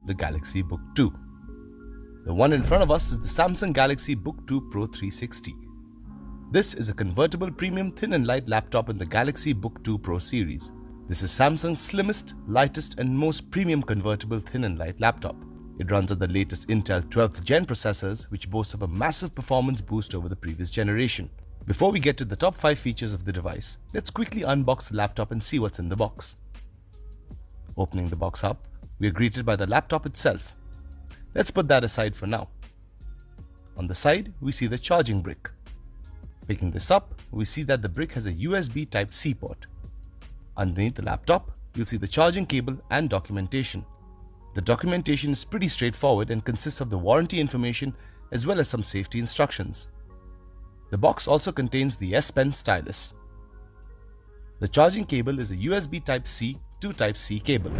the Galaxy Book 2. The one in front of us is the Samsung Galaxy Book 2 Pro 360. This is a convertible premium thin and light laptop in the Galaxy Book 2 Pro series. This is Samsung's slimmest, lightest and most premium convertible thin and light laptop. It runs on the latest Intel 12th Gen processors, which boast of a massive performance boost over the previous generation. Before we get to the top 5 features of the device, let's quickly unbox the laptop and see what's in the box. Opening the box up, we are greeted by the laptop itself. Let's put that aside for now. On the side, we see the charging brick. Picking this up, we see that the brick has a USB Type-C port. Underneath the laptop, you'll see the charging cable and documentation. The documentation is pretty straightforward and consists of the warranty information as well as some safety instructions. The box also contains the S Pen stylus. The charging cable is a USB Type-C to Type-C cable.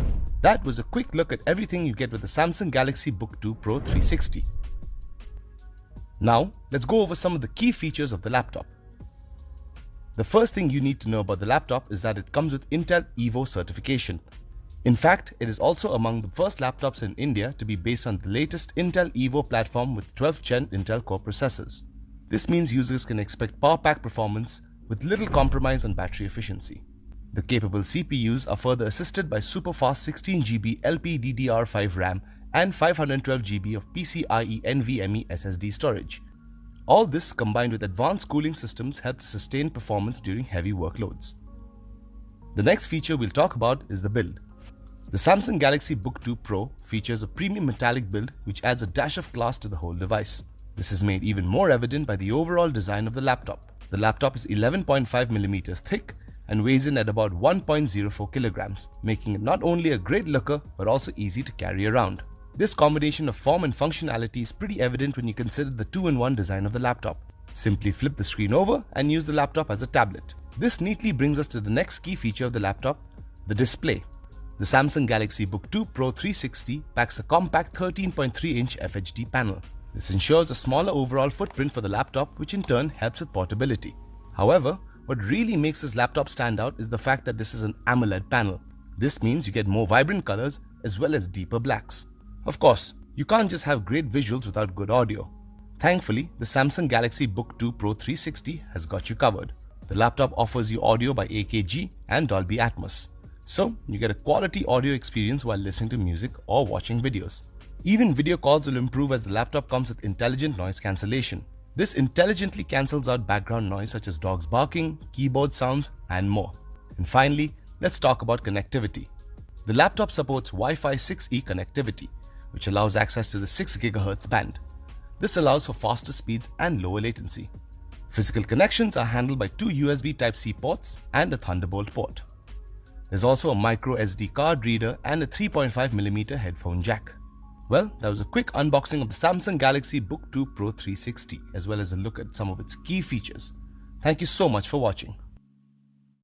That was a quick look at everything you get with the Samsung Galaxy Book 2 Pro 360. Now, let's go over some of the key features of the laptop. The first thing you need to know about the laptop is that it comes with Intel Evo certification. In fact, it is also among the first laptops in India to be based on the latest Intel Evo platform with 12th Gen Intel Core processors. This means users can expect power-packed performance with little compromise on battery efficiency. The capable CPUs are further assisted by super-fast 16GB LPDDR5 RAM and 512GB of PCIe NVMe SSD storage. All this combined with advanced cooling systems help to sustain performance during heavy workloads. The next feature we'll talk about is the build. The Samsung Galaxy Book 2 Pro features a premium metallic build which adds a dash of class to the whole device. This is made even more evident by the overall design of the laptop. The laptop is 11.5mm thick and weighs in at about 1.04 kilograms, making it not only a great looker but also easy to carry around. This combination of form and functionality is pretty evident when you consider the 2-in-1 design of the laptop. Simply flip the screen over and use the laptop as a tablet. This neatly brings us to the next key feature of the laptop, the display. The Samsung Galaxy Book 2 Pro 360 packs a compact 13.3-inch FHD panel. This ensures a smaller overall footprint for the laptop, which in turn helps with portability. However, what really makes this laptop stand out is the fact that this is an AMOLED panel. This means you get more vibrant colors as well as deeper blacks. Of course, you can't just have great visuals without good audio. Thankfully, the Samsung Galaxy Book 2 Pro 360 has got you covered. The laptop offers you audio by AKG and Dolby Atmos. So, you get a quality audio experience while listening to music or watching videos. Even video calls will improve as the laptop comes with intelligent noise cancellation. This intelligently cancels out background noise such as dogs barking, keyboard sounds, and more. And finally, let's talk about connectivity. The laptop supports Wi-Fi 6E connectivity, which allows access to the 6 GHz band. This allows for faster speeds and lower latency. Physical connections are handled by 2 USB Type-C ports and a Thunderbolt port. There's also a micro SD card reader and a 3.5mm headphone jack. Well, that was a quick unboxing of the Samsung Galaxy Book 2 Pro 360 as well as a look at some of its key features. Thank you so much for watching.